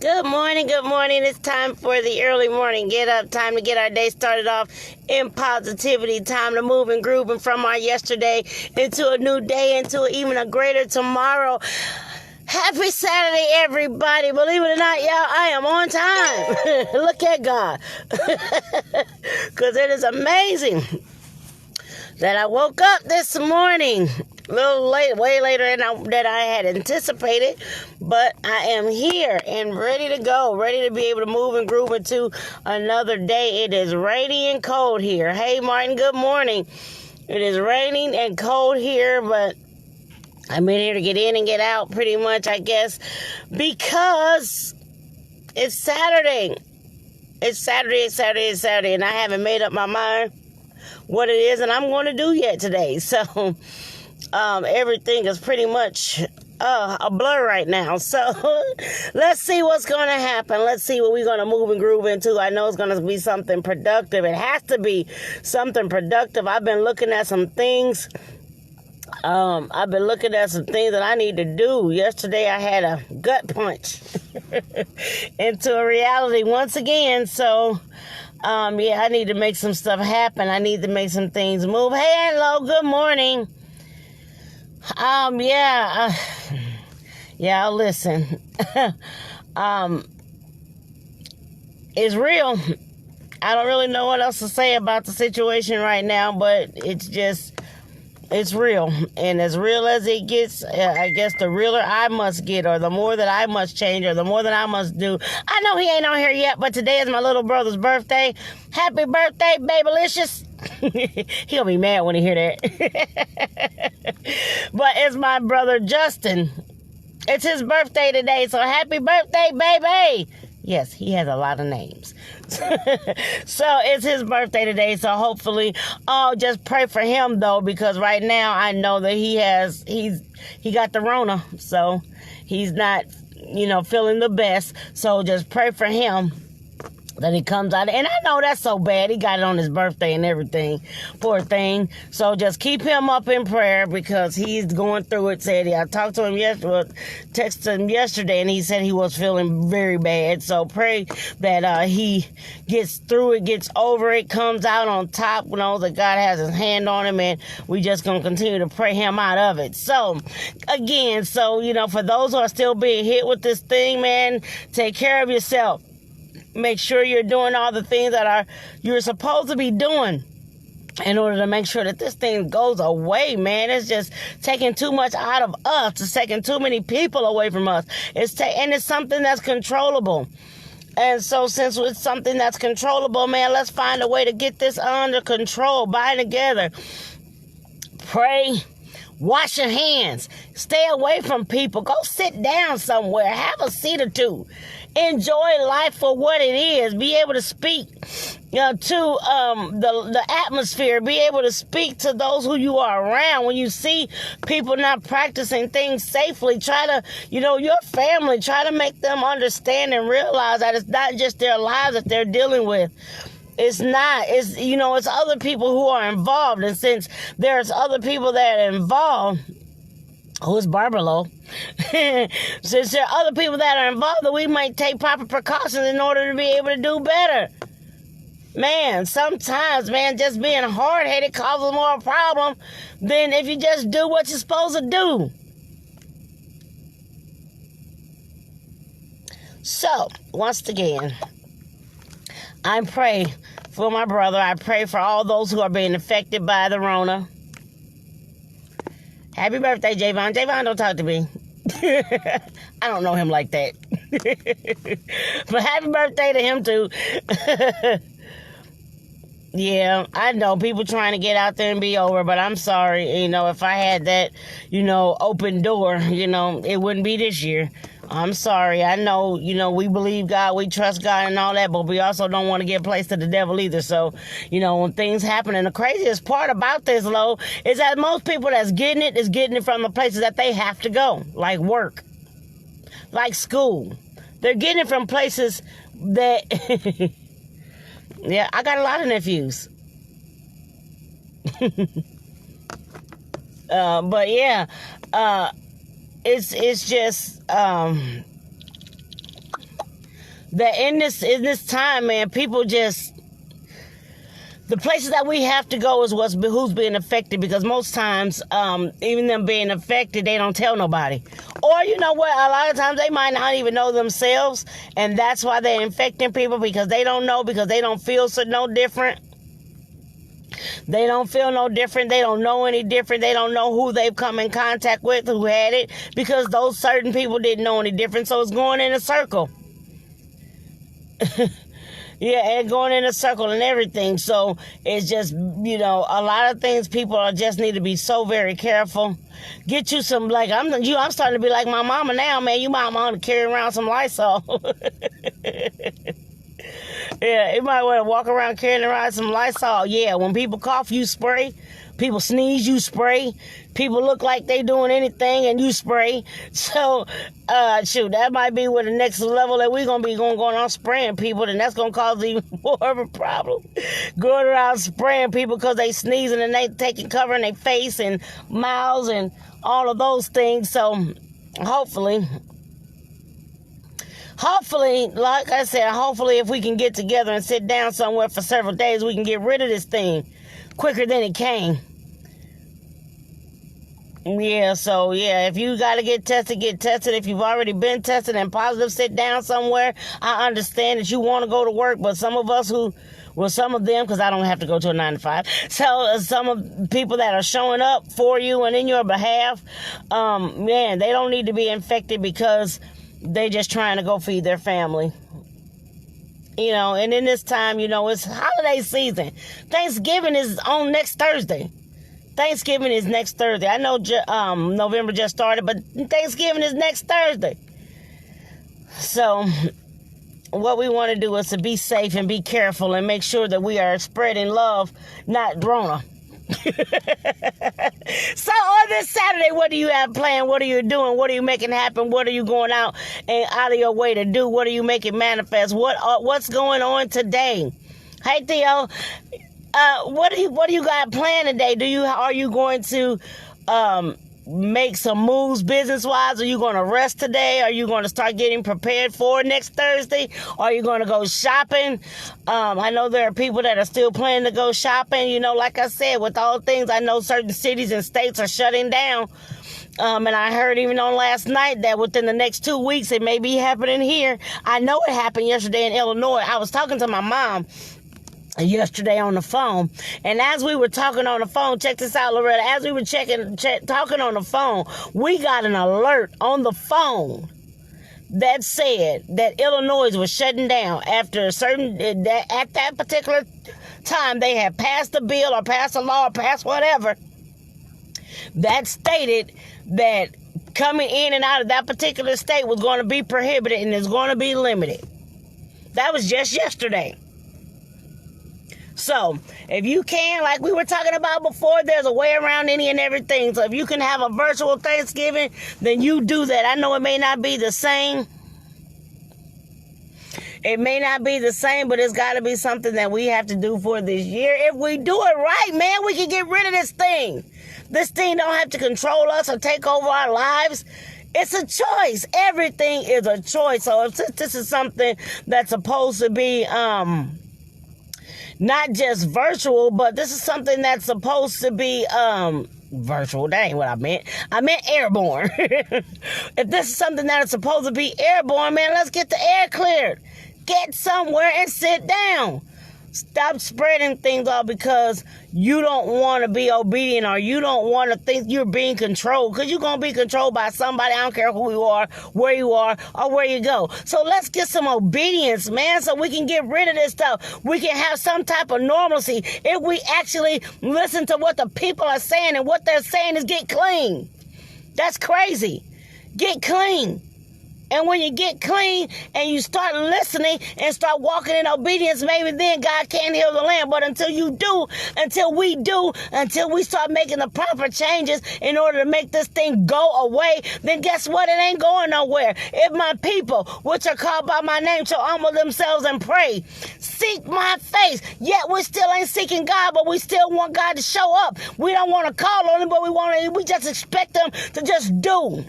Good morning, good morning. It's time for the early morning get up, time to get our day started off in positivity, time to move and groove from our yesterday into a new day, into even a greater tomorrow. Happy Saturday, everybody. Believe it or not, y'all, I am on time. Look at God. Because it is amazing that I woke up this morning a little late, way later than I had anticipated, but I am here and ready to go, ready to be able to move and groove into another day. It is rainy and cold here. Hey, Martin, good morning. It is raining and cold here, but I'm in here to get in and get out pretty much, I guess, because it's Saturday. It's Saturday, and I haven't made up my mind what it is and I'm going to do yet today. So everything is pretty much a blur right now. So let's see what's going to happen. Let's see what we're going to move and groove into. I know it's going to be something productive. It has to be something productive. I've been looking at some things. That I need to do. Yesterday I had a gut punch into a reality once again. So I need to make some stuff happen. I need to make some things move. Hey, hello, good morning. Listen. It's real. I don't really know what else to say about the situation right now, but it's real. And as real as it gets, I guess the realer I must get, or the more that I must change, or the more that I must do. I know he ain't on here yet, but today is my little brother's birthday. Happy birthday, Babylicious. He'll be mad when he hear that. But it's my brother Justin. It's his birthday today, so happy birthday, baby. Yes, he has a lot of names. So it's his birthday today, so hopefully, just pray for him though, because right now I know that he got the Rona, so he's not, feeling the best. So just pray for him that he comes out. And I know that's so bad. He got it on his birthday and everything. Poor thing. So just keep him up in prayer because he's going through it. I talked to him texted him yesterday, and he said he was feeling very bad. So pray that he gets through it, gets over it, comes out on top, that God has his hand on him, and we just going to continue to pray him out of it. So, again, for those who are still being hit with this thing, man, take care of yourself. Make sure you're doing all the things that you're supposed to be doing in order to make sure that this thing goes away, man. It's just taking too much out of us. It's taking too many people away from us. And it's something that's controllable. And so since it's something that's controllable, man, let's find a way to get this under control. Bind together. Pray. Wash your hands. Stay away from people. Go sit down somewhere. Have a seat or two. Enjoy life for what it is. Be able to speak to the atmosphere. Be able to speak to those who you are around. When you see people not practicing things safely, try to, your family, try to make them understand and realize that it's not just their lives that they're dealing with. It's not. It's other people who are involved. And since there's other people that are involved, who's Barbaro? Since there are other people that are involved, that we might take proper precautions in order to be able to do better. Man, sometimes, just being hard-headed causes more problem than if you just do what you're supposed to do. So, once again, I pray for my brother. I pray for all those who are being affected by the Rona. Happy birthday, Javon. Javon, don't talk to me. I don't know him like that. But happy birthday to him, too. Yeah, I know people trying to get out there and be over, but I'm sorry. If I had that, open door, it wouldn't be this year. I'm sorry. I know, we believe God, we trust God and all that, but we also don't want to give place to the devil either. So, when things happen, and the craziest part about this, Lo, is that most people that's getting it is getting it from the places that they have to go, like work, like school. They're getting it from places that, yeah, I got a lot of nephews. But yeah, it's just, that in this time, man, people just, the places that we have to go is who's being affected, because most times, even them being affected, they don't tell nobody. Or you know what? A lot of times they might not even know themselves, and that's why they're infecting people, because they don't know, because they don't feel no different. They don't feel no different. They don't know any different. They don't know who they've come in contact with, who had it, because those certain people didn't know any different. So it's going in a circle. Yeah, and going in a circle and everything. So it's just, a lot of things people just need to be so very careful. Get you some, like, I'm starting to be like my mama now, man. You might want to carry around some Lysol. Yeah, you might want to walk around carrying around some Lysol. Yeah, when people cough, you spray. People sneeze, you spray. People look like they doing anything, and you spray. So, that might be where the next level that we're going to be going on spraying people, and that's going to cause even more of a problem. Going around spraying people because they sneezing and they covering their face and mouths and all of those things. So, hopefully, like I said, if we can get together and sit down somewhere for several days, we can get rid of this thing quicker than it came. Yeah, so yeah, if you got to get tested, get tested. If you've already been tested and positive, sit down somewhere. I understand that you want to go to work, but some of us some of them, because I don't have to go to a 9 to 5. So some of people that are showing up for you and in your behalf, man, they don't need to be infected because they just trying to go feed their family. And in this time, it's holiday season. Thanksgiving is on next Thursday. Thanksgiving is next Thursday. I know November just started, but Thanksgiving is next Thursday. So what we want to do is to be safe and be careful and make sure that we are spreading love, not Rona. So on this Saturday, what do you have planned? What are you doing? What are you making happen? What are you going out of your way to do? What are you making manifest? What's going on today? Hey Theo, what do you got planned today? Are you going to make some moves business-wise? Are you going to rest today? Are you going to start getting prepared for next Thursday? Are you going to go shopping? I know there are people that are still planning to go shopping. Like I said, with all things, I know certain cities and states are shutting down. And I heard even on last night that within the next 2 weeks, it may be happening here. I know it happened yesterday in Illinois. I was talking to my mom yesterday on the phone, and as we were talking on the phone, check this out, Loretta, as we were talking on the phone, we got an alert on the phone that said that Illinois was shutting down after at that particular time they had passed a bill or passed a law or passed whatever that stated that coming in and out of that particular state was going to be prohibited and is going to be limited. That was just yesterday. So, if you can, like we were talking about before, there's a way around any and everything. So, if you can have a virtual Thanksgiving, then you do that. I know it may not be the same. It may not be the same, but it's got to be something that we have to do for this year. If we do it right, man, we can get rid of this thing. This thing don't have to control us or take over our lives. It's a choice. Everything is a choice. So, if this is something that's supposed to be, not just virtual, but this is something that's supposed to be virtual. That ain't what I meant. I meant airborne. If this is something that is supposed to be airborne, man, let's get the air cleared. Get somewhere and sit down. Stop spreading things all because you don't want to be obedient or you don't want to think you're being controlled, because you're going to be controlled by somebody. I don't care who you are, where you are, or where you go. So let's get some obedience, man, so we can get rid of this stuff. We can have some type of normalcy if we actually listen to what the people are saying, and what they're saying is get clean. That's crazy. Get clean. And when you get clean and you start listening and start walking in obedience, maybe then God can heal the land. But until we start making the proper changes in order to make this thing go away, then guess what? It ain't going nowhere. If my people, which are called by my name, shall humble themselves and pray, seek my face. Yet we still ain't seeking God, but we still want God to show up. We don't want to call on him, but we just expect him to just do.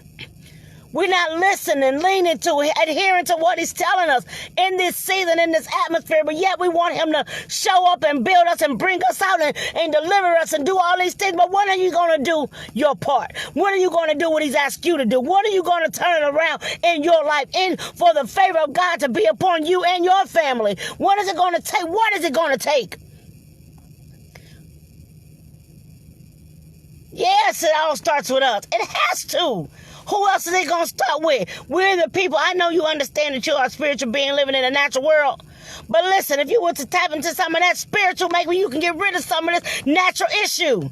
We're not listening, leaning to, adhering to what he's telling us in this season, in this atmosphere, but yet we want him to show up and build us and bring us out and deliver us and do all these things. But when are you going to do your part? When are you going to do what he's asked you to do? When are you going to turn it around in your life for the favor of God to be upon you and your family? What is it going to take? What is it going to take? Yes, it all starts with us. It has to. Who else is it going to start with? We're the people. I know you understand that you are a spiritual being living in a natural world. But listen, if you were to tap into some of that spiritual, maybe you can get rid of some of this natural issue.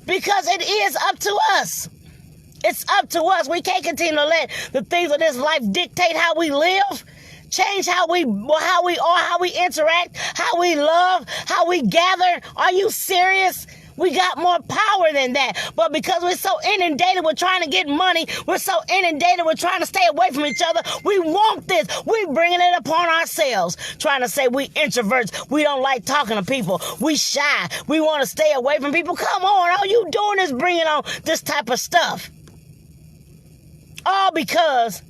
Because it is up to us. It's up to us. We can't continue to let the things of this life dictate how we live. Change how we are, how we interact, how we love, how we gather. Are you serious? We got more power than that. But because we're so inundated with trying to get money, we're so inundated with trying to stay away from each other, we want this. We're bringing it upon ourselves. Trying to say we introverts. We don't like talking to people. We shy. We want to stay away from people. Come on. All you doing is bringing on this type of stuff. All because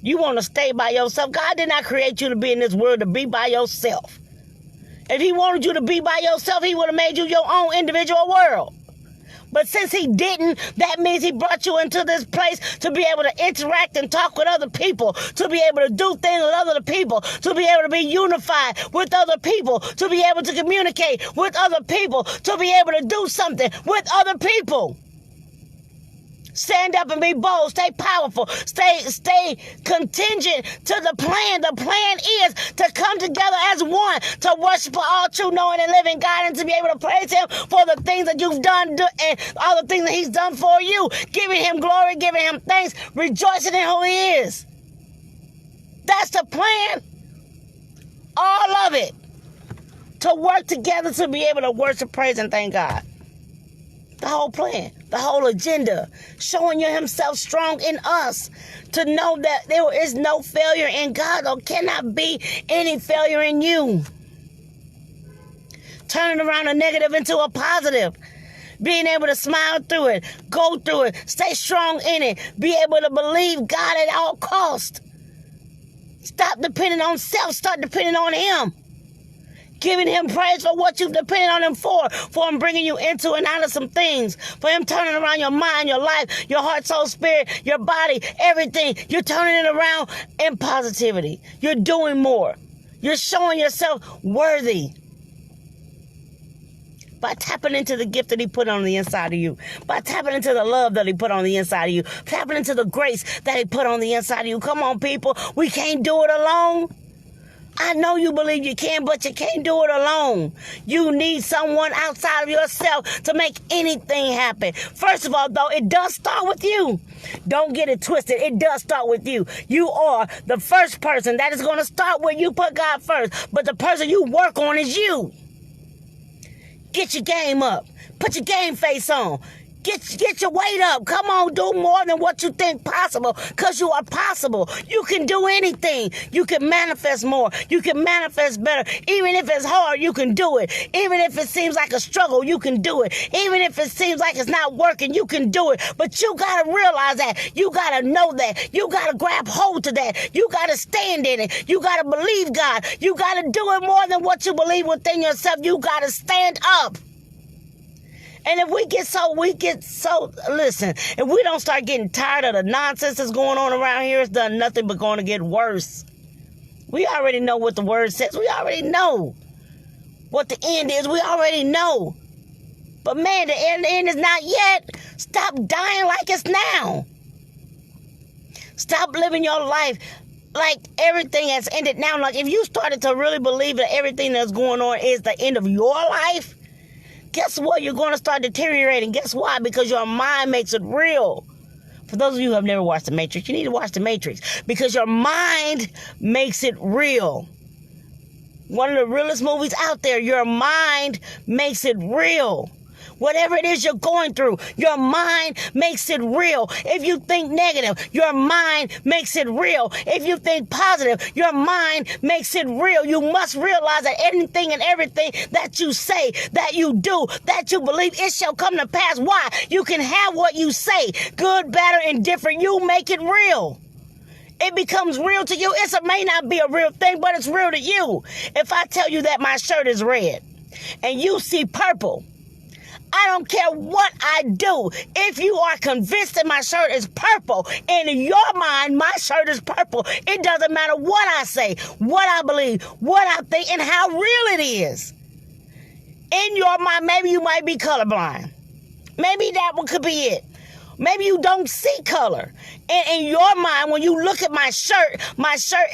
you want to stay by yourself. God did not create you to be in this world to be by yourself. If he wanted you to be by yourself, he would have made you your own individual world. But since he didn't, that means he brought you into this place to be able to interact and talk with other people, to be able to do things with other people, to be able to be unified with other people, to be able to communicate with other people, to be able to do something with other people. Stand up and be bold. Stay powerful. Stay contingent to the plan. The plan is to come together as one, to worship all true, knowing and living God, and to be able to praise him for the things that you've done and all the things that he's done for you. Giving him glory, giving him thanks, rejoicing in who he is. That's the plan. All of it. To work together to be able to worship, praise, and thank God. The whole plan, the whole agenda, showing you himself strong in us, to know that there is no failure in God or cannot be any failure in you. Turning around a negative into a positive. Being able to smile through it, go through it, stay strong in it, be able to believe God at all costs. Stop depending on self, start depending on him. Giving him praise for what you've depended on him for him bringing you into and out of some things, for him turning around your mind, your life, your heart, soul, spirit, your body, everything. You're turning it around in positivity. You're doing more. You're showing yourself worthy by tapping into the gift that he put on the inside of you, by tapping into the love that he put on the inside of you, tapping into the grace that he put on the inside of you. Come on, people. We can't do it alone. I know you believe you can, but you can't do it alone. You need someone outside of yourself to make anything happen. First of all, though, it does start with you. Don't get it twisted. It does start with you. You are the first person that is going to start when you put God first. But the person you work on is you. Get your game up. Put your game face on. Get your weight up. Come on, do more than what you think possible, because you are possible. You can do anything. You can manifest more. You can manifest better. Even if it's hard, you can do it. Even if it seems like a struggle, you can do it. Even if it seems like it's not working, you can do it. But you got to realize that. You got to know that. You got to grab hold to that. You got to stand in it. You got to believe God. You got to do it more than what you believe within yourself. You got to stand up. And if we get so, listen, if we don't start getting tired of the nonsense that's going on around here, it's done nothing but going to get worse. We already know what the word says. We already know what the end is. We already know. But man, the end is not yet. Stop dying like it's now. Stop living your life like everything has ended now. Like if you started to really believe that everything that's going on is the end of your life, guess what? You're going to start deteriorating. Guess why? Because your mind makes it real. For those of you who have never watched The Matrix, you need to watch The Matrix, because your mind makes it real. One of the realest movies out there. Your mind makes it real. Whatever it is you're going through, your mind makes it real. If you think negative, your mind makes it real. If you think positive, your mind makes it real. You must realize that anything and everything that you say, that you do, that you believe, it shall come to pass. Why? You can have what you say, good, bad, or indifferent. You make it real. It becomes real to you. It may not be a real thing, but it's real to you. If I tell you that my shirt is red and you see purple, I don't care what I do. If you are convinced that my shirt is purple, in your mind, my shirt is purple. It doesn't matter what I say, what I believe, what I think, and how real it is. In your mind, maybe you might be colorblind. Maybe that one could be it. Maybe you don't see color. And in your mind, when you look at my shirt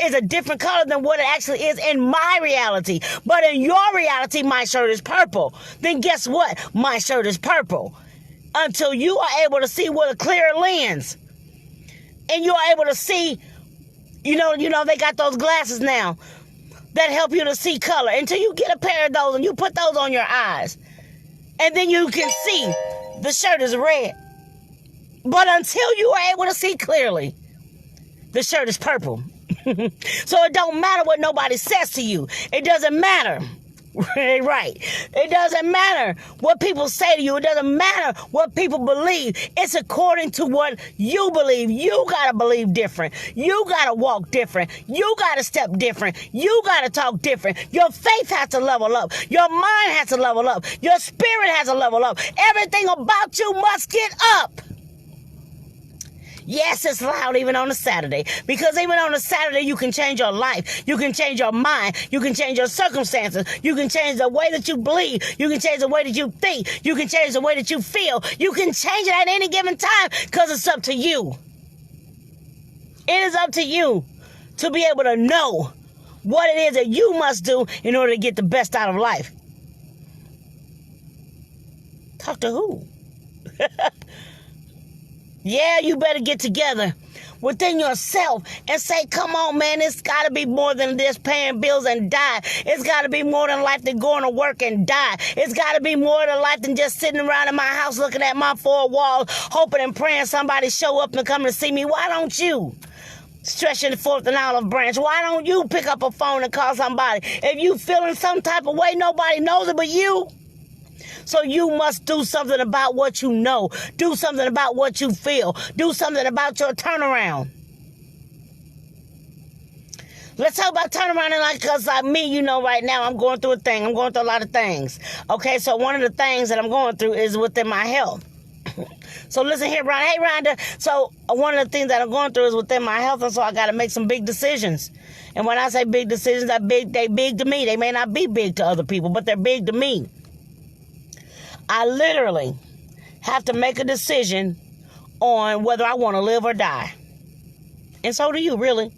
is a different color than what it actually is in my reality. But in your reality, my shirt is purple. Then guess what? My shirt is purple. Until you are able to see with a clear lens. And you're able to see, you know, they got those glasses now that help you to see color. Until you get a pair of those and you put those on your eyes. And then you can see the shirt is red. But until you are able to see clearly, the shirt is purple. So it don't matter what nobody says to you. It doesn't matter. Right. It doesn't matter what people say to you. It doesn't matter what people believe. It's according to what you believe. You got to believe different. You got to walk different. You got to step different. You got to talk different. Your faith has to level up. Your mind has to level up. Your spirit has to level up. Everything about you must get up. Yes, it's loud even on a Saturday, because even on a Saturday, you can change your life. You can change your mind. You can change your circumstances. You can change the way that you believe. You can change the way that you think. You can change the way that you feel. You can change it at any given time, because it's up to you. It is up to you to be able to know what it is that you must do in order to get the best out of life. Talk to who? Yeah, you better get together within yourself and say, come on, man, it's got to be more than this, paying bills and die. It's got to be more than life than going to work and die. It's got to be more than life than just sitting around in my house looking at my four walls, hoping and praying somebody show up and come to see me. Why don't you? Stretching the fourth and olive branch. Why don't you pick up a phone and call somebody? If you feeling some type of way, nobody knows it but you. So you must do something about what you know. Do something about what you feel. Do something about your turnaround. Let's talk about turnaround, because like me, right now I'm going through a thing. I'm going through a lot of things. Okay, so one of the things that I'm going through is within my health. So listen here, Rhonda. Hey, Rhonda. So one of the things that I'm going through is within my health, and so I got to make some big decisions. And when I say big decisions, they big to me. They may not be big to other people, but they're big to me. I literally have to make a decision on whether I want to live or die. And so do you, really.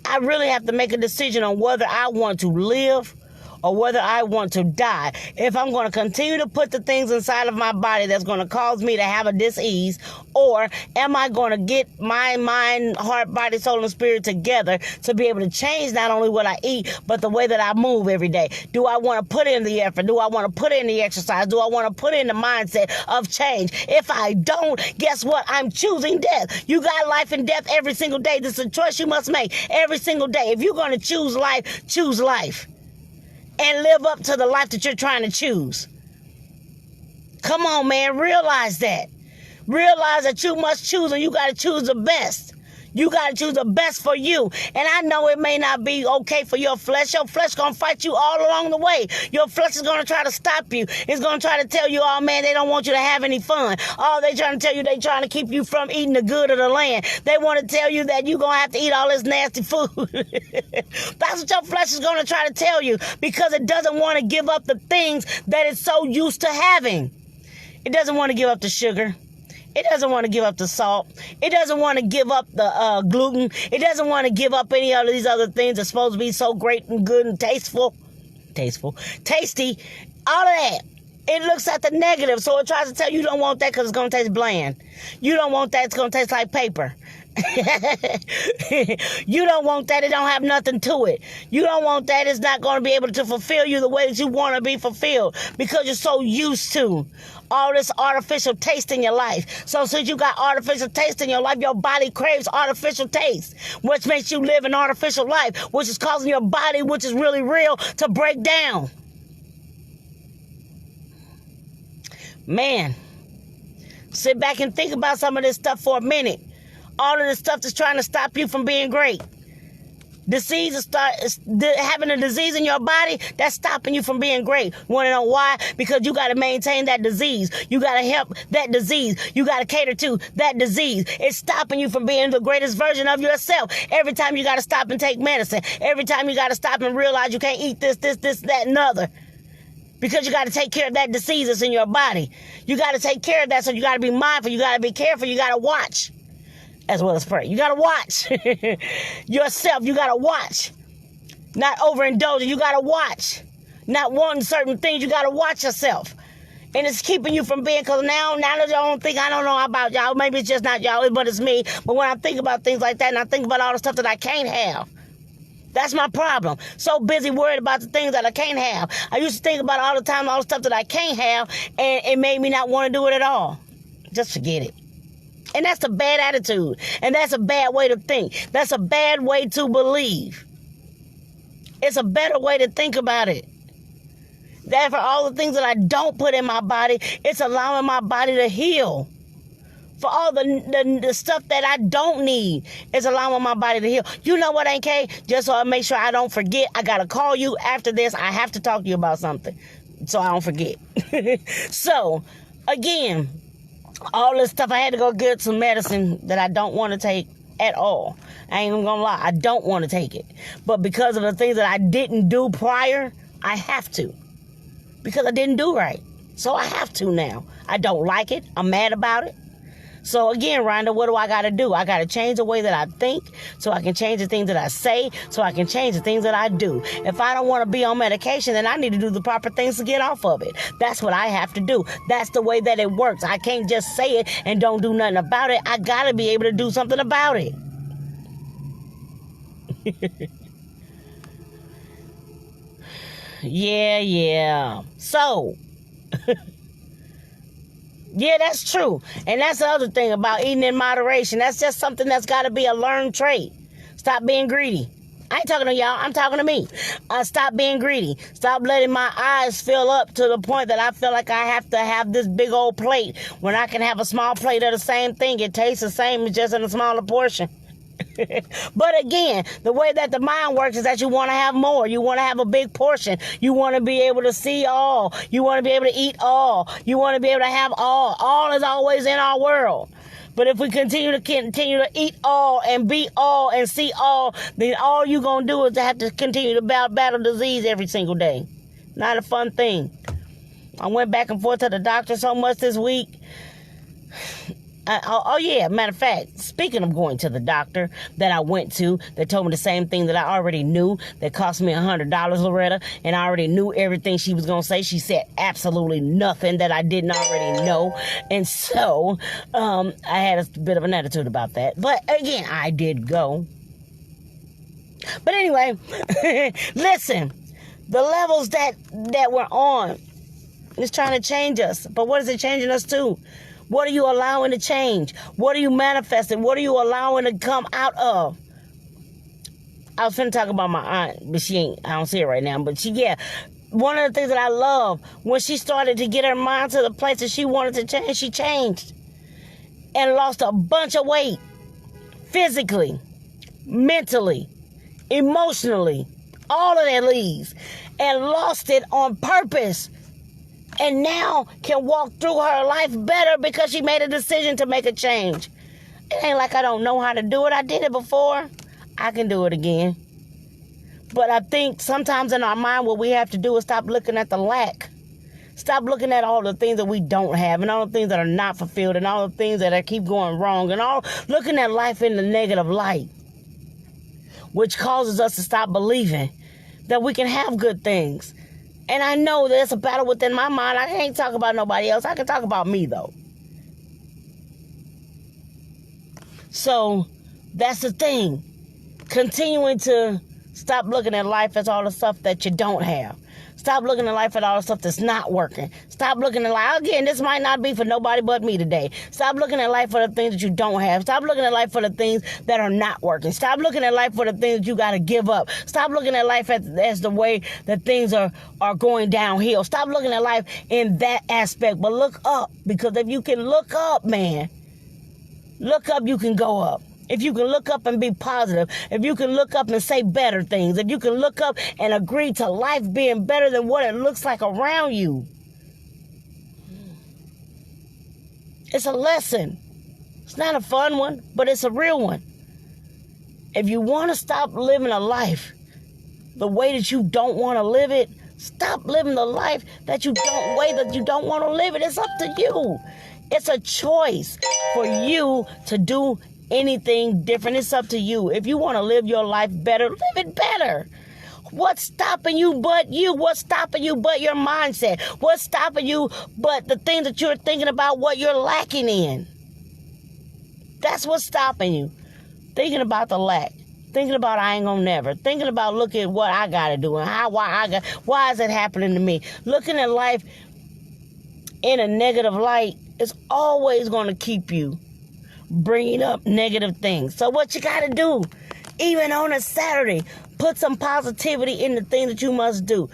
I really have to make a decision on whether I want to live or whether I want to die. If I'm going to continue to put the things inside of my body that's going to cause me to have a dis-ease, or am I going to get my mind, heart, body, soul, and spirit together to be able to change not only what I eat, but the way that I move every day? Do I want to put in the effort? Do I want to put in the exercise? Do I want to put in the mindset of change? If I don't, guess what? I'm choosing death. You got life and death every single day. This is a choice you must make every single day. If you're going to choose life, choose life. And live up to the life that you're trying to choose. Come on, man. Realize that. Realize that you must choose, and you got to choose the best. You got to choose the best for you. And I know it may not be okay for your flesh. Your flesh going to fight you all along the way. Your flesh is going to try to stop you. It's going to try to tell you, oh, man, they don't want you to have any fun. Oh, they trying to tell you they trying to keep you from eating the good of the land. They want to tell you that you're going to have to eat all this nasty food. That's what your flesh is going to try to tell you, because it doesn't want to give up the things that it's so used to having. It doesn't want to give up the sugar. It doesn't want to give up the salt. It doesn't want to give up the gluten. It doesn't want to give up any of these other things that's supposed to be so great and good and tasty, all of that. It looks at the negative, so it tries to tell you don't want that because it's going to taste bland. You don't want that, it's going to taste like paper. You don't want that. It don't have nothing to it. You don't want that. It's not going to be able to fulfill you the way that you want to be fulfilled because you're so used to all this artificial taste in your life. So since you got artificial taste in your life, your body craves artificial taste, which makes you live an artificial life, which is causing your body, which is really real, to break down. Man, sit back and think about some of this stuff for a minute. All of this stuff that's trying to stop you from being great. Having a disease in your body, that's stopping you from being great. Want to know why? Because you got to maintain that disease. You got to help that disease. You got to cater to that disease. It's stopping you from being the greatest version of yourself. Every time you got to stop and take medicine. Every time you got to stop and realize you can't eat this, that, and other. Because you got to take care of that disease that's in your body. You got to take care of that, so you got to be mindful. You got to be careful. You got to watch. As well as pray. You got to watch yourself. You got to watch. Not overindulging. You got to watch. Not wanting certain things. You got to watch yourself. And it's keeping you from being, because now that y'all don't think, I don't know about y'all. Maybe it's just not y'all, but it's me. But when I think about things like that, and I think about all the stuff that I can't have, that's my problem. So busy worried about the things that I can't have. I used to think about all the time, all the stuff that I can't have, and it made me not want to do it at all. Just forget it. And that's a bad attitude. And that's a bad way to think. That's a bad way to believe. It's a better way to think about it. That for all the things that I don't put in my body, it's allowing my body to heal. For all the stuff that I don't need, it's allowing my body to heal. You know what, NK? Just so I make sure I don't forget, I got to call you after this. I have to talk to you about something so I don't forget. So, again, all this stuff, I had to go get some medicine that I don't want to take at all. I ain't even gonna lie, I don't want to take it. But because of the things that I didn't do prior, I have to. Because I didn't do right. So I have to now. I don't like it. I'm mad about it. So again, Rhonda, what do I got to do? I got to change the way that I think so I can change the things that I say, so I can change the things that I do. If I don't want to be on medication, then I need to do the proper things to get off of it. That's what I have to do. That's the way that it works. I can't just say it and don't do nothing about it. I got to be able to do something about it. Yeah. So... yeah, that's true. And that's the other thing about eating in moderation. That's just something that's got to be a learned trait. Stop being greedy. I ain't talking to y'all. I'm talking to me. Stop being greedy. Stop letting my eyes fill up to the point that I feel like I have to have this big old plate when I can have a small plate of the same thing. It tastes the same, it's just in a smaller portion. But again, the way that the mind works is that you want to have more. You want to have a big portion. You want to be able to see all. You want to be able to eat all. You want to be able to have all. All is always in our world. But if we continue to eat all and be all and see all, then all you're going to do is to have to continue to battle disease every single day. Not a fun thing. I went back and forth to the doctor so much this week. Matter of fact, speaking of going to the doctor that I went to, that told me the same thing that I already knew, that cost me $100, Loretta, and I already knew everything she was going to say. She said absolutely nothing that I didn't already know, and so I had a bit of an attitude about that. But again, I did go. But anyway, listen, the levels that we're on is trying to change us, but what is it changing us to? What are you allowing to change? What are you manifesting? What are you allowing to come out of? I was finna talk about my aunt, but I don't see it right now. But one of the things that I love, when she started to get her mind to the place that she wanted to change, she changed and lost a bunch of weight. Physically, mentally, emotionally, all of that leaves. And lost it on purpose. And now can walk through her life better because she made a decision to make a change. It ain't like I don't know how to do it. I did it before. I can do it again. But I think sometimes in our mind what we have to do is stop looking at the lack. Stop looking at all the things that we don't have and all the things that are not fulfilled and all the things that keep going wrong and all looking at life in the negative light, which causes us to stop believing that we can have good things. And I know there's a battle within my mind. I can't talk about nobody else. I can talk about me, though. So, That's the thing. Continuing to stop looking at life as all the stuff that you don't have. Stop looking at life at all the stuff that's not working. Stop looking at life. Again, this might not be for nobody but me today. Stop looking at life for the things that you don't have. Stop looking at life for the things that are not working. Stop looking at life for the things that you got to give up. Stop looking at life as the way that things are going downhill. Stop looking at life in that aspect. But look up, because if you can look up, man, look up, you can go up. If you can look up and be positive, if you can look up and say better things, if you can look up and agree to life being better than what it looks like around you, it's a lesson. It's not a fun one, but it's a real one. If you want to stop living a life the way that you don't want to live it, stop living the life that you don't want to live it. It's up to you. It's a choice for you to do anything different. It's up to you. If you want to live your life better, live it better. What's stopping you but you? What's stopping you but your mindset? What's stopping you but the things that you're thinking about, what you're lacking in? That's what's stopping you. Thinking about the lack. Thinking about I ain't gonna never. Thinking about looking at what I gotta do and why is it happening to me? Looking at life in a negative light is always going to keep you bringing up negative things. So what you got to do, even on a Saturday, put some positivity in the things that you must do.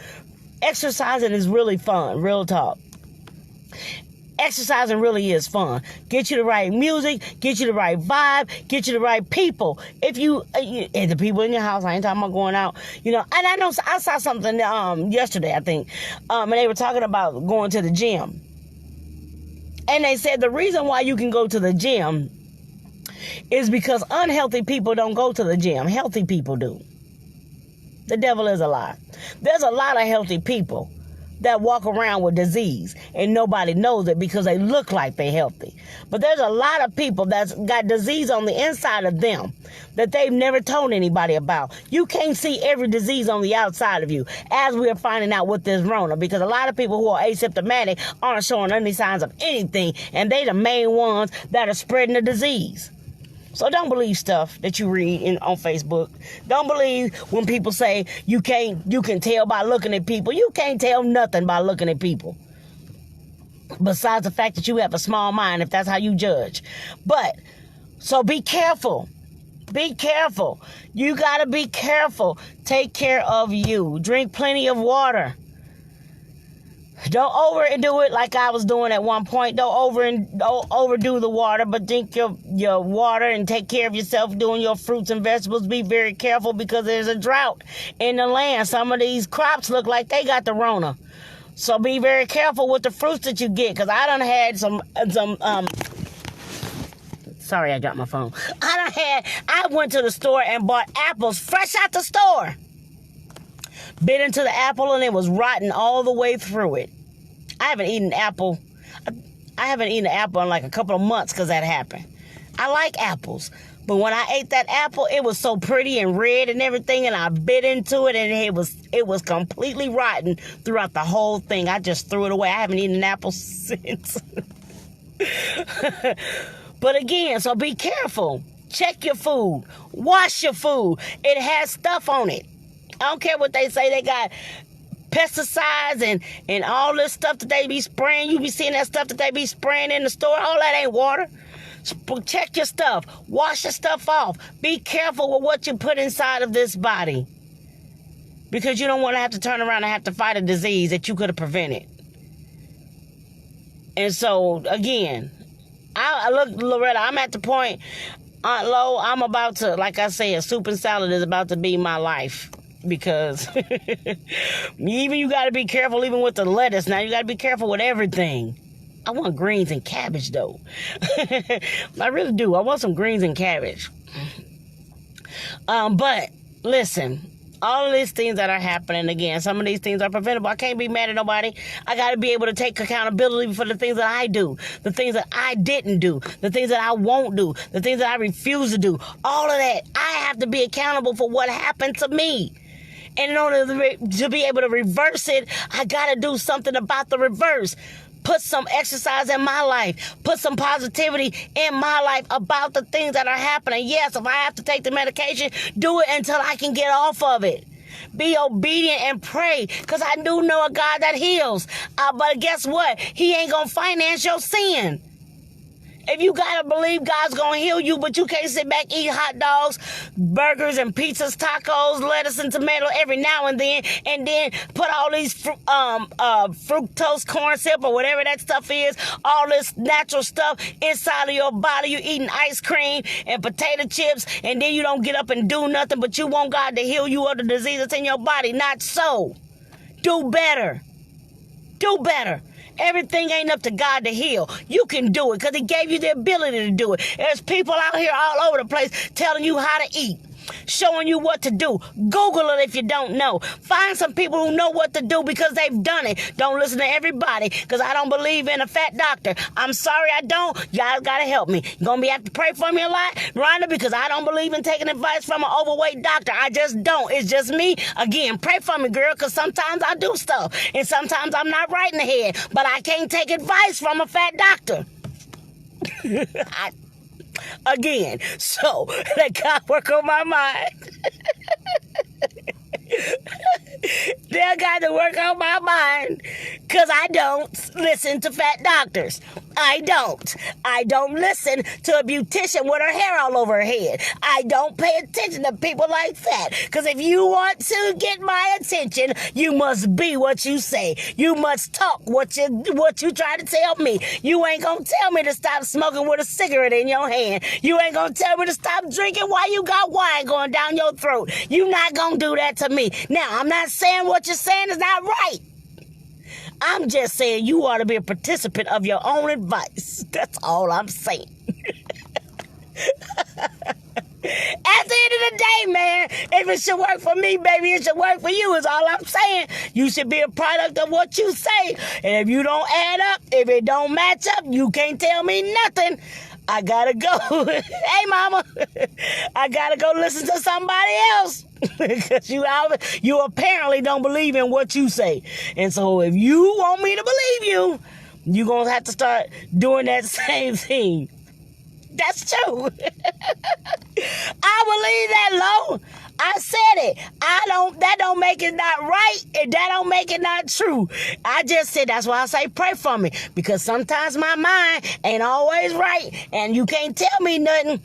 Exercising is really fun, real talk. Exercising really is fun. Get you the right music, get you the right vibe, get you the right people. If you, and the people in your house, I ain't talking about going out, and I know I saw something yesterday, I think, and they were talking about going to the gym. And they said the reason why you can go to the gym is because unhealthy people don't go to the gym. Healthy people do. The devil is a lie. There's a lot of healthy people that walk around with disease and nobody knows it because they look like they're healthy. But there's a lot of people that's got disease on the inside of them that they've never told anybody about. You can't see every disease on the outside of you, as we're finding out with this Rona, because a lot of people who are asymptomatic aren't showing any signs of anything, and they the main ones that are spreading the disease. So don't believe stuff that you read on Facebook. Don't believe when people say you can tell by looking at people. You can't tell nothing by looking at people. Besides the fact that you have a small mind, if that's how you judge. But, so be careful. Be careful. You got to be careful. Take care of you. Drink plenty of water. Don't overdo it like I was doing at one point. Don't overdo the water, but drink your water and take care of yourself doing your fruits and vegetables. Be very careful because there's a drought in the land. Some of these crops look like they got the Rona. So be very careful with the fruits that you get, because I done had some sorry, I dropped my phone. I went to the store and bought apples fresh out the store. Bit into the apple and it was rotten all the way through it. I haven't eaten an apple in like a couple of months because that happened. I like apples, but when I ate that apple, it was so pretty and red and everything, and I bit into it and it was completely rotten throughout the whole thing. I just threw it away. I haven't eaten an apple since. But again, so be careful. Check your food. Wash your food. It has stuff on it. I don't care what they say. They got pesticides and all this stuff that they be spraying. You be seeing that stuff that they be spraying in the store. All that ain't water. Check your stuff. Wash your stuff off. Be careful with what you put inside of this body, because you don't want to have to turn around and have to fight a disease that you could have prevented. And so, again, look, Loretta, I'm at the point, Aunt Lo, I'm about to, like I said, soup and salad is about to be my life. Because even you got to be careful even with the lettuce. Now you got to be careful with everything. I want greens and cabbage though. I really do. I want some greens and cabbage. But listen, all of these things that are happening, again, some of these things are preventable. I can't be mad at nobody. I got to be able to take accountability for the things that I do, the things that I didn't do, the things that I won't do, the things that I refuse to do. All of that. I have to be accountable for what happened to me. And in order to be able to reverse it, I got to do something about the reverse. Put some exercise in my life. Put some positivity in my life about the things that are happening. Yes, if I have to take the medication, do it until I can get off of it. Be obedient and pray, because I do know a God that heals. But guess what? He ain't going to finance your sin. If you got to believe God's going to heal you, but you can't sit back, eat hot dogs, burgers and pizzas, tacos, lettuce and tomato every now and then put all these fructose corn syrup or whatever that stuff is, all this natural stuff inside of your body. You eating ice cream and potato chips, and then you don't get up and do nothing, but you want God to heal you of the disease that's in your body. Not so. Do better. Do better. Everything ain't up to God to heal. You can do it because he gave you the ability to do it. There's people out here all over the place telling you how to eat, showing you what to do. Google it if you don't know. Find some people who know what to do because they've done it. Don't listen to everybody, because I don't believe in a fat doctor. I'm sorry, I don't. Y'all gotta help me. You're gonna have to pray for me a lot, Rhonda, because I don't believe in taking advice from an overweight doctor. I just don't. It's just me. Again, pray for me, girl, because sometimes I do stuff and sometimes I'm not right in the head, but I can't take advice from a fat doctor. Again, so let God work on my mind. They got to work on my mind, because I don't listen to fat doctors. I don't listen to a beautician with her hair all over her head. I don't pay attention to people like that, because if you want to get my attention, you must be what you say. You must talk what you try to tell me. You ain't gonna tell me to stop smoking with a cigarette in your hand. You ain't gonna tell me to stop drinking while you got wine going down your throat. You not gonna do that to me. Now, I'm not saying what you're saying is not right. I'm just saying you ought to be a participant of your own advice. That's all I'm saying. At the end of the day, man, if it should work for me, baby, it should work for you, is all I'm saying. You should be a product of what you say. And if you don't add up, if it don't match up, you can't tell me nothing. I gotta go. Hey, mama, I gotta go listen to somebody else. Because you apparently don't believe in what you say. And so if you want me to believe you, you're going to have to start doing that same thing. That's true. I believe that, Lo. I said it. That don't make it not right, and that don't make it not true. I just said, that's why I say pray for me, because sometimes my mind ain't always right, and you can't tell me nothing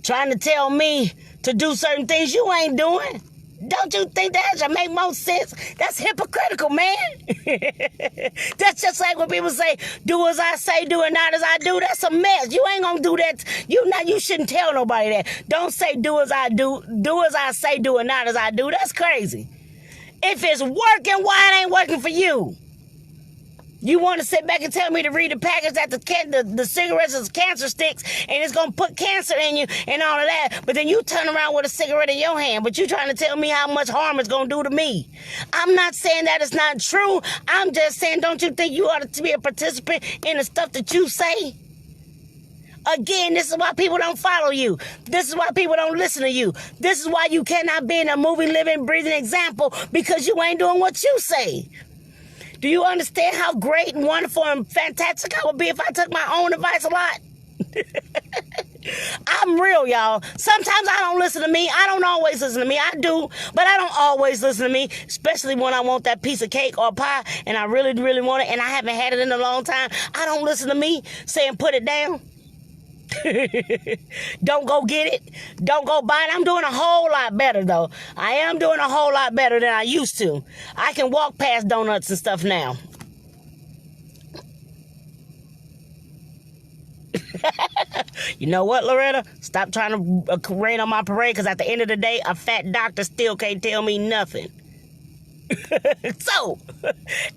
trying to tell me to do certain things you ain't doing. Don't you think that should make more sense? That's hypocritical, man. That's just like when people say, do as I say, do it not as I do. That's a mess. You ain't gonna do that. You shouldn't tell nobody that. Don't say do as I do as I say, do it not as I do. That's crazy. If it's working, why it ain't working for you? You want to sit back and tell me to read the package that the cigarettes is cancer sticks and it's going to put cancer in you and all of that, but then you turn around with a cigarette in your hand, but you trying to tell me how much harm it's going to do to me. I'm not saying that it's not true. I'm just saying, don't you think you ought to be a participant in the stuff that you say? Again, this is why people don't follow you. This is why people don't listen to you. This is why you cannot be in a moving, living, breathing example, because you ain't doing what you say. Do you understand how great and wonderful and fantastic I would be if I took my own advice a lot? I'm real, y'all. Sometimes I don't listen to me. I don't always listen to me. I do, but I don't always listen to me, especially when I want that piece of cake or pie and I really, really want it and I haven't had it in a long time. I don't listen to me saying put it down. Don't go get it. Don't go buy it. I'm doing a whole lot better, though. I am doing a whole lot better than I used to. I can walk past donuts and stuff now. You know what, Loretta? Stop trying to rain on my parade, because at the end of the day, a fat doctor still can't tell me nothing. So,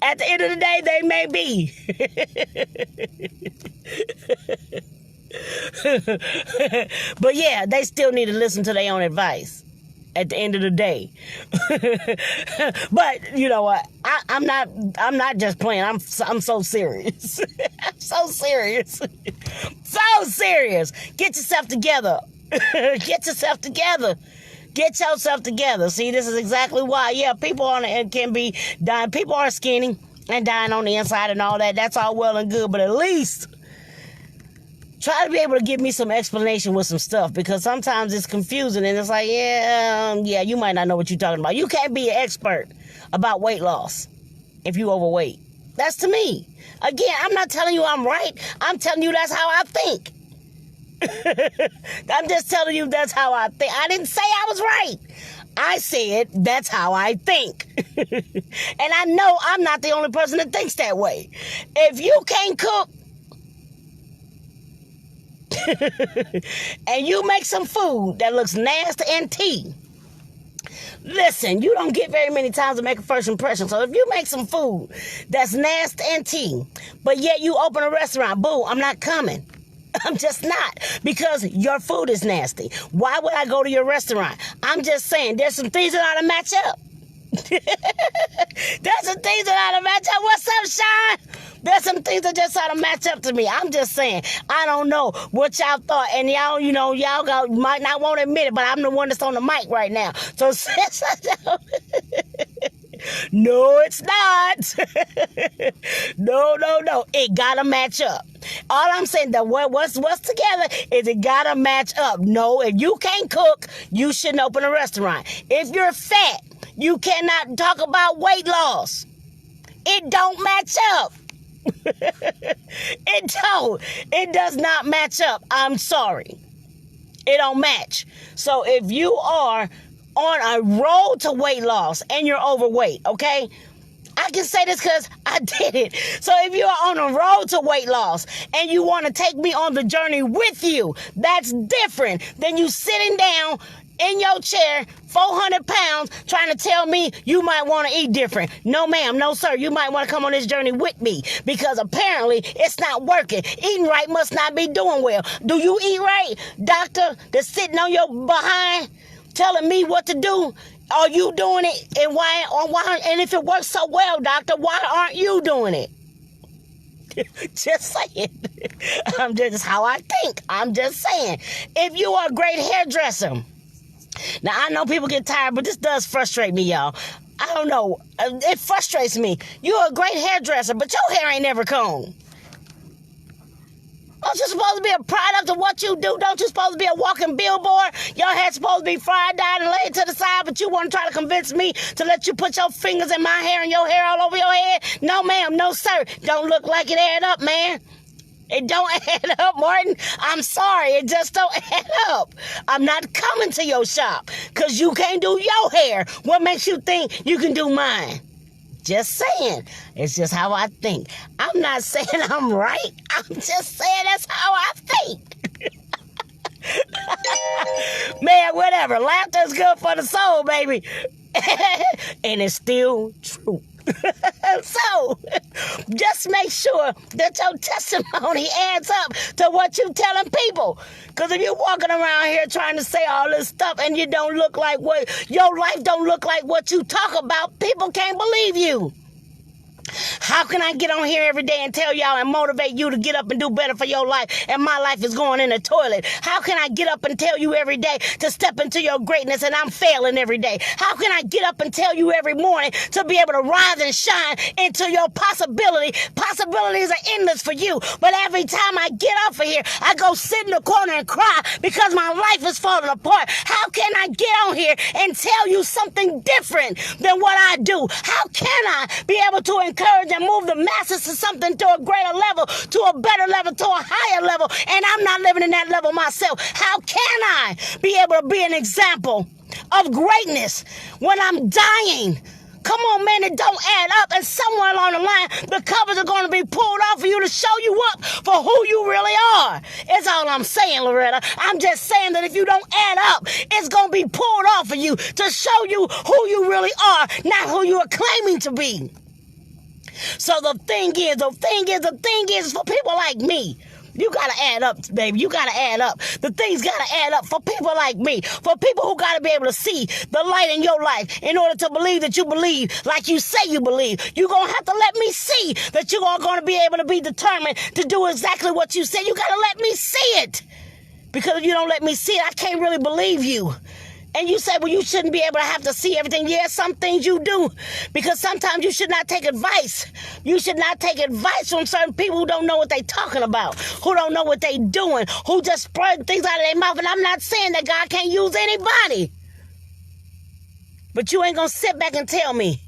at the end of the day, they may be. But yeah, they still need to listen to their own advice at the end of the day. But you know what? I'm not just playing. I'm so serious. I'm so serious. So serious. Get yourself together. Get yourself together. Get yourself together. See, this is exactly why. Yeah, people can be dying. People are skinny. and dying on the inside and all that. That's all well and good, but at least try to be able to give me some explanation with some stuff, because sometimes it's confusing and it's like, yeah, you might not know what you're talking about. You can't be an expert about weight loss if you overweight. That's to me. Again, I'm not telling you I'm right. I'm telling you that's how I think. I'm just telling you that's how I think. I didn't say I was right. I said that's how I think. And I know I'm not the only person that thinks that way. If you can't cook and you make some food that looks nasty and tea, listen, you don't get very many times to make a first impression. So if you make some food that's nasty and tea, but yet you open a restaurant, boo, I'm not coming. I'm just not, because your food is nasty. Why would I go to your restaurant? I'm just saying there's some things that ought to match up. There's some things that ought to match up. What's up, Sean? There's some things that just ought to match up to me. I'm just saying, I don't know what y'all thought, and y'all might not want to admit it, but I'm the one that's on the mic right now. So since I don't... No, it's not. No. It gotta match up. All I'm saying, that what's together is it gotta match up. No, if you can't cook, you shouldn't open a restaurant. If you're fat, you cannot talk about weight loss. It don't match up. It don't. It does not match up. I'm sorry. It don't match. So if you are on a road to weight loss and you're overweight, okay? I can say this because I did it. So if you're on a road to weight loss and you want to take me on the journey with you, that's different than you sitting down in your chair, 400 pounds, trying to tell me you might want to eat different. No, ma'am. No, sir. You might want to come on this journey with me, because apparently it's not working. Eating right must not be doing well. Do you eat right, doctor, that's sitting on your behind telling me what to do? Are you doing it? And why? And if it works so well, doctor, why aren't you doing it? Just saying. That's how I think. I'm just saying. If you are a great hairdresser, now I know people get tired, but this does frustrate me, y'all. I don't know. It frustrates me. You're a great hairdresser, but your hair ain't never combed. Don't you supposed to be a product of what you do? Don't you supposed to be a walking billboard? Your hair's supposed to be fried, dyed, and laid to the side, but you want to try to convince me to let you put your fingers in my hair and your hair all over your head? No, ma'am. No, sir. Don't look like it add up, man. It don't add up, Martin. I'm sorry. It just don't add up. I'm not coming to your shop because you can't do your hair. What makes you think you can do mine? Just saying. It's just how I think. I'm not saying I'm right. I'm just saying that's how I think. Man, whatever. Laughter's good for the soul, baby. And it's still true. So, just make sure that your testimony adds up to what you're telling people. Because if you're walking around here trying to say all this stuff and you don't look like your life don't look like what you talk about, people can't believe you. How can I get on here every day and tell y'all and motivate you to get up and do better for your life, and my life is going in the toilet? How can I get up and tell you every day to step into your greatness and I'm failing every day? How can I get up and tell you every morning to be able to rise and shine into your possibility? Possibilities are endless for you, but every time I get off of here, I go sit in the corner and cry because my life is falling apart. How can I get on here and tell you something different than what I do? How can I be able to encourage and move the masses to something, to a greater level, to a better level, to a higher level, and I'm not living in that level myself? How can I be able to be an example of greatness when I'm dying? Come on, man, it don't add up. And somewhere along the line, the covers are going to be pulled off for you to show you up for who you really are. That's all I'm saying, Loretta. I'm just saying that if you don't add up, it's going to be pulled off for you to show you who you really are, not who you are claiming to be. So the thing is for people like me, you got to add up, baby. You got to add up. The things got to add up for people like me, for people who got to be able to see the light in your life in order to believe that you believe like you say you believe. You're going to have to let me see that you are going to be able to be determined to do exactly what you say. You got to let me see it. Because if you don't let me see it, I can't really believe you. And you say, well, you shouldn't be able to have to see everything. Yeah, some things you do. Because sometimes you should not take advice. You should not take advice from certain people who don't know what they talking about, who don't know what they doing, who just spread things out of their mouth. And I'm not saying that God can't use anybody. But you ain't going to sit back and tell me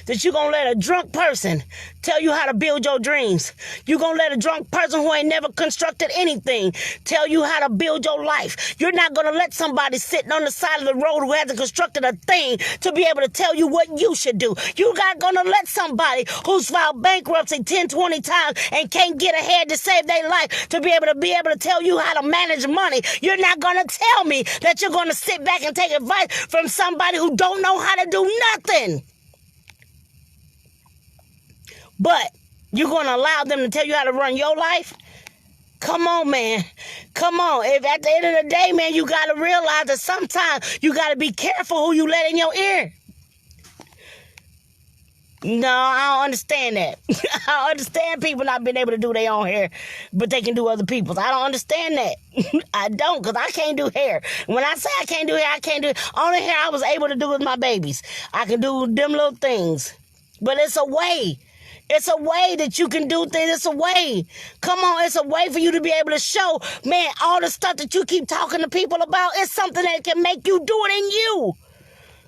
that you're going to let a drunk person tell you how to build your dreams. You're going to let a drunk person who ain't never constructed anything tell you how to build your life. You're not going to let somebody sitting on the side of the road who hasn't constructed a thing to be able to tell you what you should do. You're not going to let somebody who's filed bankruptcy 10, 20 times and can't get ahead to save their life to be able to tell you how to manage money. You're not going to tell me that you're going to sit back and take advice from somebody who don't know how to do nothing. But you're going to allow them to tell you how to run your life? Come on, man. Come on. If at the end of the day, man, you got to realize that sometimes you got to be careful who you let in your ear. No, I don't understand that. I don't understand people not being able to do their own hair, but they can do other people's. I don't understand that. I don't, because I can't do hair. When I say I can't do hair, I can't do it. Only hair I was able to do with my babies. I can do them little things. But it's a way. It's a way that you can do things. It's a way. Come on, it's a way for you to be able to show, man, all the stuff that you keep talking to people about is something that can make you do it in you.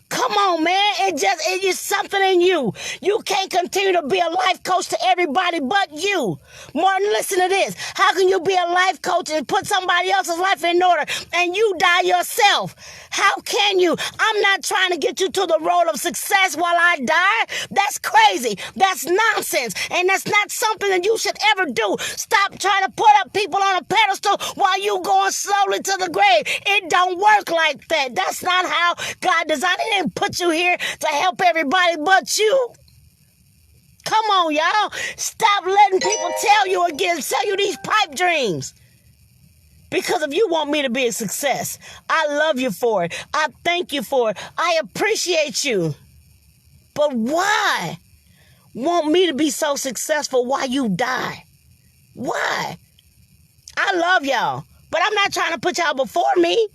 Come on, man. It is something in you. You can't continue to be a life coach to everybody but you. Martin, listen to this. How can you be a life coach and put somebody else's life in order and you die yourself? How can you? I'm not trying to get you to the road of success while I die. That's crazy. That's nonsense. And that's not something that you should ever do. Stop trying to put up people on a pedestal while you going slowly to the grave. It don't work like that. That's not how God designed it. And put you here to help everybody but you. Come on, y'all. Stop letting people tell you these pipe dreams. Because if you want me to be a success, I love you for it. I thank you for it. I appreciate you. But why want me to be so successful while you die? Why? I love y'all, but I'm not trying to put y'all before me.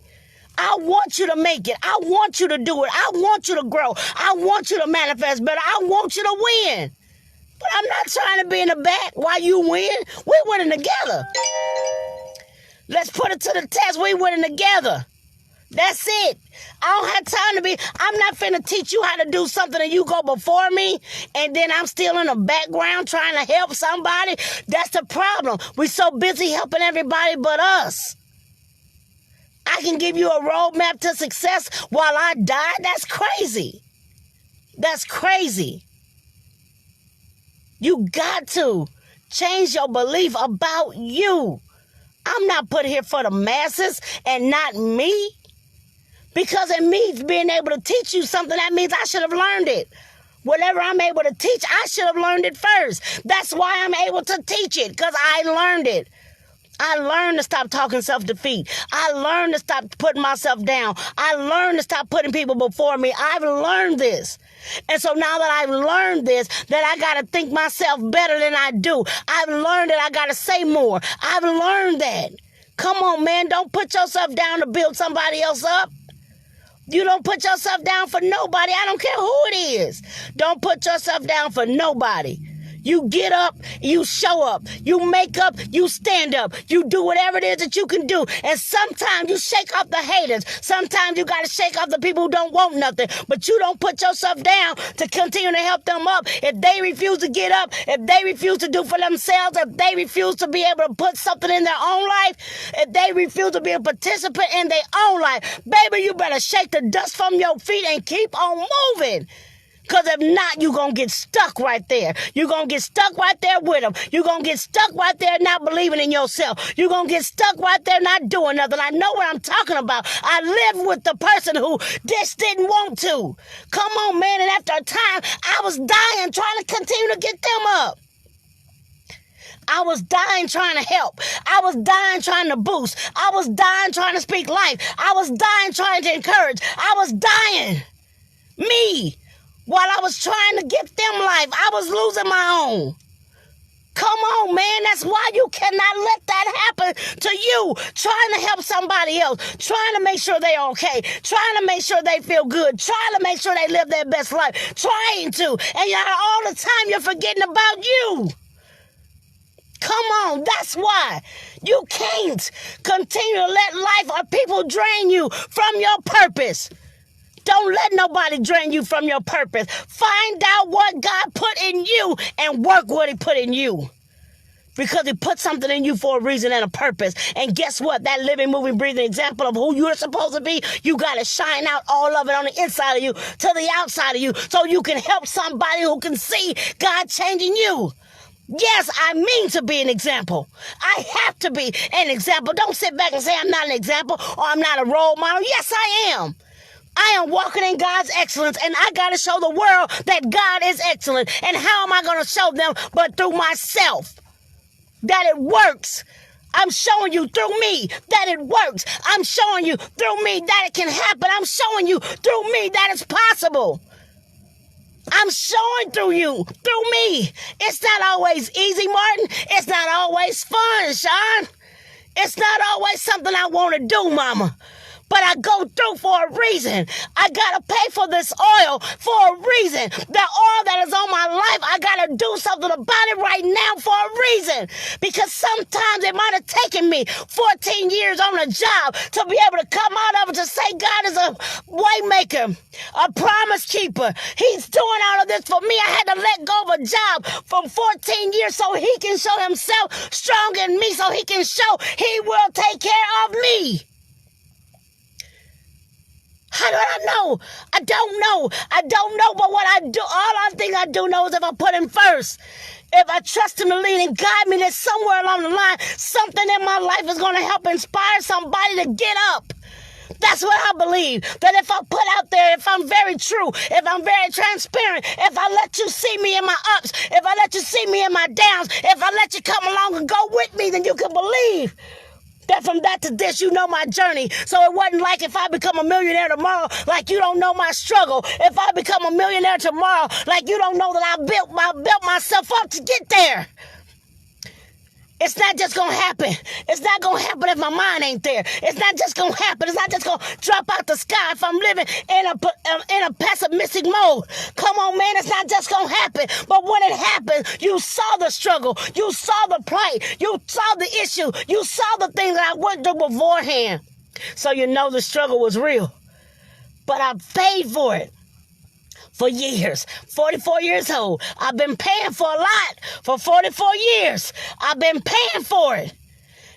I want you to make it. I want you to do it. I want you to grow. I want you to manifest better. I want you to win. But I'm not trying to be in the back while you win. We're winning together. Let's put it to the test. We're winning together. That's it. I don't have time to be. I'm not finna teach you how to do something and you go before me and then I'm still in the background trying to help somebody. That's the problem. We're so busy helping everybody but us. I can give you a roadmap to success while I die? That's crazy. That's crazy. You got to change your belief about you. I'm not put here for the masses and not me. Because it means being able to teach you something, that means I should have learned it. Whatever I'm able to teach, I should have learned it first. That's why I'm able to teach it, because I learned it. I learned to stop talking self-defeat. I learned to stop putting myself down. I learned to stop putting people before me. I've learned this. And so now that I've learned this, that I got to think myself better than I do. I've learned that I got to say more. I've learned that. Come on, man. Don't put yourself down to build somebody else up. You don't put yourself down for nobody. I don't care who it is. Don't put yourself down for nobody. You get up, you show up, you make up, you stand up, you do whatever it is that you can do. And sometimes you shake off the haters. Sometimes you got to shake off the people who don't want nothing. But you don't put yourself down to continue to help them up. If they refuse to get up, if they refuse to do for themselves, if they refuse to be able to put something in their own life, if they refuse to be a participant in their own life, baby, you better shake the dust from your feet and keep on moving. Because if not, you're going to get stuck right there. You're going to get stuck right there with them. You're going to get stuck right there not believing in yourself. You're going to get stuck right there not doing nothing. I know what I'm talking about. I lived with the person who just didn't want to. Come on, man. And after a time, I was dying trying to continue to get them up. I was dying trying to help. I was dying trying to boost. I was dying trying to speak life. I was dying trying to encourage. I was dying. Me. While I was trying to give them life, I was losing my own. Come on, man. That's why you cannot let that happen to you. Trying to help somebody else. Trying to make sure they're okay. Trying to make sure they feel good. Trying to make sure they live their best life. Trying to. And all the time you're forgetting about you. Come on, that's why you can't continue to let life or people drain you from your purpose. Don't let nobody drain you from your purpose. Find out what God put in you and work what he put in you. Because he put something in you for a reason and a purpose. And guess what? That living, moving, breathing example of who you're supposed to be, you got to shine out all of it on the inside of you to the outside of you so you can help somebody who can see God changing you. Yes, I mean to be an example. I have to be an example. Don't sit back and say I'm not an example or I'm not a role model. Yes, I am. I am walking in God's excellence, and I got to show the world that God is excellent. And how am I going to show them but through myself? That it works. I'm showing you through me that it works. I'm showing you through me that it can happen. I'm showing you through me that it's possible. I'm showing through you, through me. It's not always easy, Martin. It's not always fun, Sean. It's not always something I want to do, Mama. But I go through for a reason. I got to pay for this oil for a reason. The oil that is on my life, I got to do something about it right now for a reason. Because sometimes it might have taken me 14 years on a job to be able to come out of it to say God is a way maker, a promise keeper. He's doing all of this for me. I had to let go of a job from 14 years so he can show himself strong in me, so he can show he will take care of me. How do I know? I don't know. I don't know, but what I do, all I think I do know is if I put him first, if I trust him to lead and guide me, that somewhere along the line, something in my life is going to help inspire somebody to get up. That's what I believe. That if I put out there, if I'm very true, if I'm very transparent, if I let you see me in my ups, if I let you see me in my downs, if I let you come along and go with me, then you can believe that from that to this, you know my journey. So it wasn't like if I become a millionaire tomorrow, like you don't know my struggle. If I become a millionaire tomorrow, like you don't know that I built myself up to get there. It's not just going to happen. It's not going to happen if my mind ain't there. It's not just going to happen. It's not just going to drop out the sky if I'm living in a pessimistic mode. Come on, man. It's not just going to happen. But when it happened, you saw the struggle. You saw the plight. You saw the issue. You saw the things that I went through beforehand. So you know the struggle was real. But I paid for it. For years, 44 years old. I've been paying for a lot for 44 years. I've been paying for it.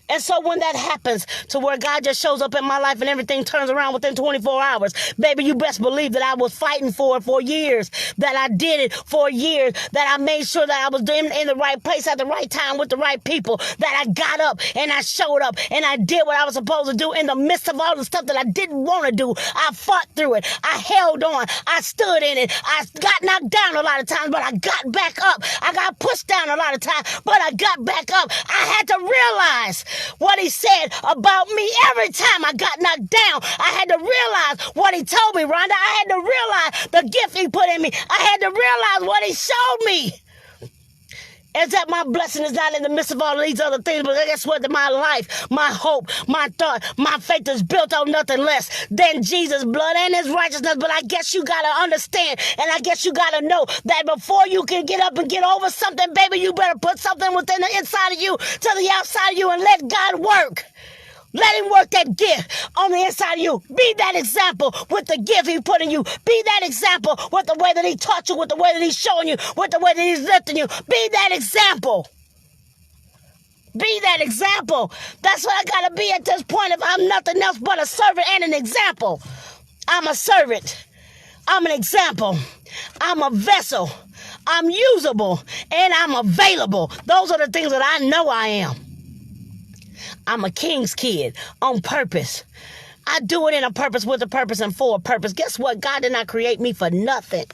And so when that happens to where God just shows up in my life and everything turns around within 24 hours, baby, you best believe that I was fighting for it for years, that I did it for years, that I made sure that I was in the right place at the right time with the right people, that I got up and I showed up and I did what I was supposed to do in the midst of all the stuff that I didn't want to do. I fought through it. I held on. I stood in it. I got knocked down a lot of times, but I got back up. I got pushed down a lot of times, but I got back up. I had to realize what he said about me every time I got knocked down. I had to realize what he told me, Rhonda. I had to realize the gift he put in me. I had to realize what he showed me. Is that my blessing is not in the midst of all of these other things, but guess what? My life, my hope, my thought, my faith is built on nothing less than Jesus' blood and his righteousness. But I guess you got to understand, and I guess you got to know that before you can get up and get over something, baby, you better put something within the inside of you to the outside of you and let God work. Let him work that gift on the inside of you. Be that example with the gift he put in you. Be that example with the way that he taught you, with the way that he's showing you, with the way that he's lifting you. Be that example. Be that example. That's what I got to be at this point if I'm nothing else but a servant and an example. I'm a servant. I'm an example. I'm a vessel. I'm usable. And I'm available. Those are the things that I know I am. I'm a king's kid on purpose. I do it in a purpose, with a purpose, and for a purpose. Guess what? God did not create me for nothing.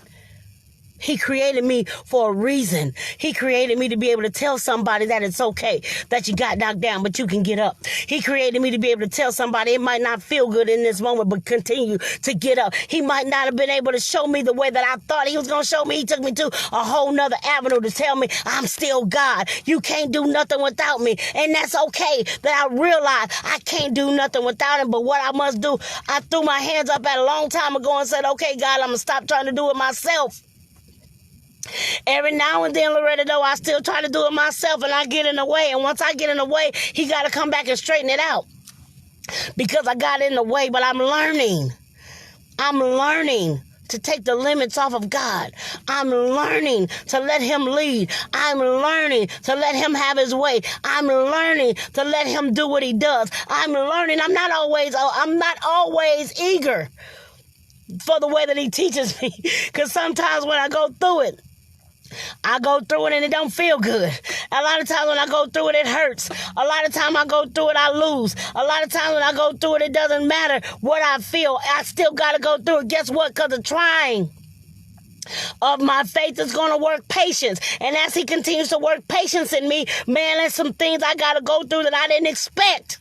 He created me for a reason. He created me to be able to tell somebody that it's okay, that you got knocked down, but you can get up. He created me to be able to tell somebody it might not feel good in this moment, but continue to get up. He might not have been able to show me the way that I thought he was going to show me. He took me to a whole nother avenue to tell me I'm still God. You can't do nothing without me. And that's okay that I realize I can't do nothing without him. But what I must do, I threw my hands up at a long time ago and said, okay, God, I'm going to stop trying to do it myself. Every now and then, Loretta, though, I still try to do it myself, and I get in the way. And once I get in the way, he got to come back and straighten it out because I got in the way. But I'm learning to take the limits off of God. I'm learning to let him lead. I'm learning to let him have his way. I'm learning to let him do what he does. I'm learning. I'm not always eager for the way that he teaches me, because sometimes when I go through it and it don't feel good. A lot of times when I go through it, it hurts. A lot of times I go through it, I lose. A lot of times when I go through it, it doesn't matter what I feel. I still got to go through it. Guess what? Because the trying of my faith is going to work patience. And as he continues to work patience in me, man, there's some things I got to go through that I didn't expect.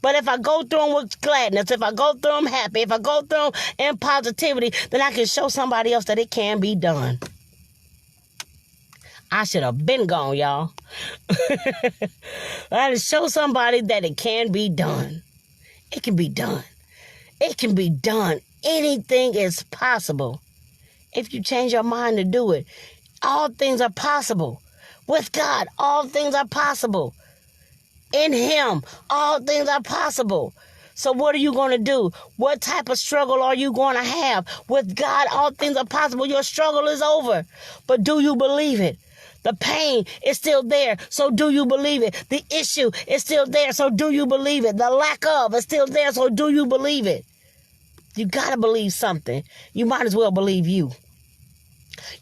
But if I go through them with gladness, if I go through them happy, if I go through them in positivity, then I can show somebody else that it can be done. I should have been gone, y'all. I had to show somebody that it can be done. It can be done. It can be done. Anything is possible if you change your mind to do it. All things are possible. With God, all things are possible. In him, all things are possible. So what are you going to do? What type of struggle are you going to have? With God, all things are possible. Your struggle is over. But do you believe it? The pain is still there, so do you believe it? The issue is still there, so do you believe it? The lack of is still there, so do you believe it? You got to believe something. You might as well believe you.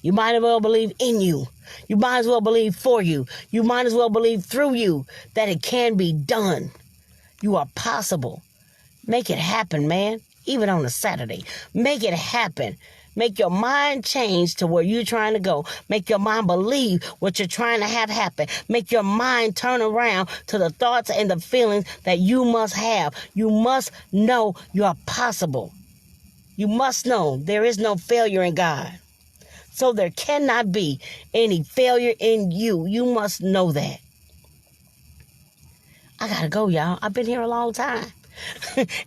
You might as well believe in you. You might as well believe for you. You might as well believe through you that it can be done. You are possible. Make it happen, man. Even on a Saturday. Make it happen. Make your mind change to where you're trying to go. Make your mind believe what you're trying to have happen. Make your mind turn around to the thoughts and the feelings that you must have. You must know you're possible. You must know there is no failure in God. So there cannot be any failure in you. You must know that. I gotta go, y'all. I've been here a long time.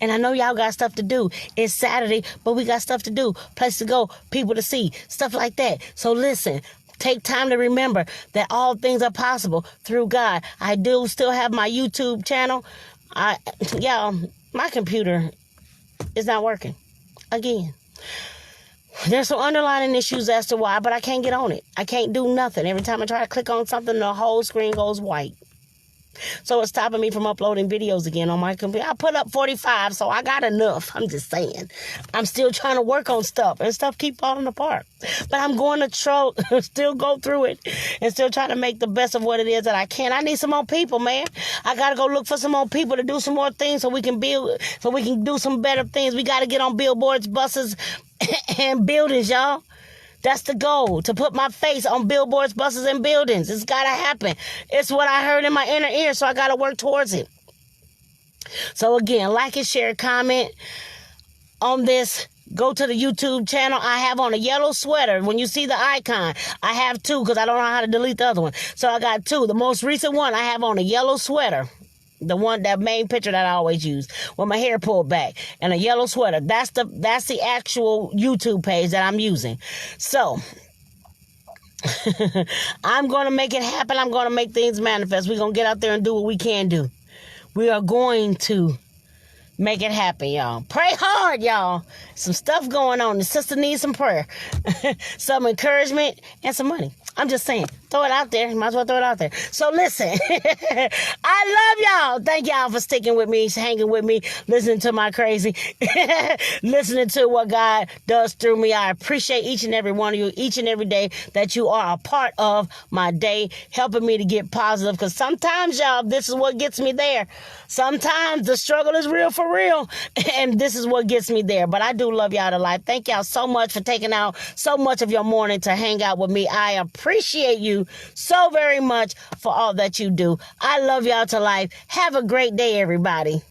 And I know y'all got stuff to do. It's Saturday, but we got stuff to do. Place to go, people to see, stuff like that. So listen, take time to remember that all things are possible through God. I do still have my YouTube channel. Y'all, my computer is not working again. There's some underlying issues as to why, but I can't get on it. I can't do nothing. Every time I try to click on something, the whole screen goes white. So it's stopping me from uploading videos again on my computer. I put up 45, so I got enough. I'm just saying. I'm still trying to work on stuff, and stuff keep falling apart. But I'm going to still go through it and still try to make the best of what it is that I can. I need some more people, man. I got to go look for some more people to do some more things so we can build, so we can do some better things. We got to get on billboards, buses, and buildings, y'all. That's the goal, to put my face on billboards, buses, and buildings. It's got to happen. It's what I heard in my inner ear, so I got to work towards it. So again, like and share, comment on this. Go to the YouTube channel. I have on a yellow sweater. When you see the icon, I have two because I don't know how to delete the other one. So I got two. The most recent one, I have on a yellow sweater. The one, that main picture that I always use with my hair pulled back and a yellow sweater. That's the actual YouTube page that I'm using. So I'm going to make it happen. I'm going to make things manifest. We're going to get out there and do what we can do. We are going to make it happen, y'all. Pray hard, y'all. Some stuff going on. The sister needs some prayer, some encouragement, and some money. I'm just saying, throw it out there. Might as well throw it out there. So listen, I love y'all. Thank y'all for sticking with me, hanging with me, listening to my crazy, listening to what God does through me. I appreciate each and every one of you, each and every day that you are a part of my day, helping me to get positive. Because sometimes, y'all, this is what gets me there. Sometimes the struggle is real for for real. And this is what gets me there. But I do love y'all to life. Thank y'all so much for taking out so much of your morning to hang out with me. I appreciate you so very much for all that you do. I love y'all to life. Have a great day, everybody.